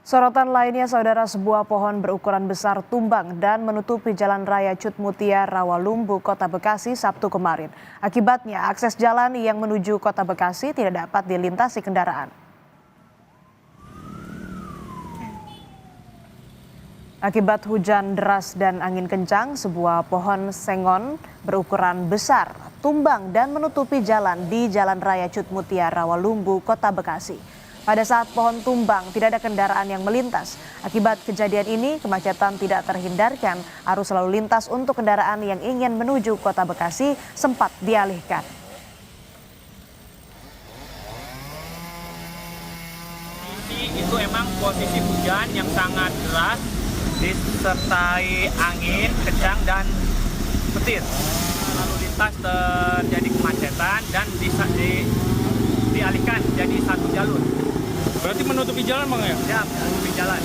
Sorotan lainnya, saudara, sebuah pohon berukuran besar tumbang dan menutupi Jalan Raya Mutia, Rawalumbu, Kota Bekasi Sabtu kemarin. Akibatnya, akses jalan yang menuju Kota Bekasi tidak dapat dilintasi kendaraan. Akibat hujan deras dan angin kencang, sebuah pohon sengon berukuran besar tumbang dan menutupi jalan di Jalan Raya Mutia, Rawalumbu, Kota Bekasi. Pada saat pohon tumbang, tidak ada kendaraan yang melintas. Akibat kejadian ini, kemacetan tidak terhindarkan. Arus lalu lintas untuk kendaraan yang ingin menuju Kota Bekasi sempat dialihkan. Itu emang posisi hujan yang sangat deras, disertai angin kencang dan petir. Lalu lintas terjadi kemacetan dan dialihkan jadi satu jalur. Berarti menutupi jalan, Bang, ya? Ya, menutupi jalan.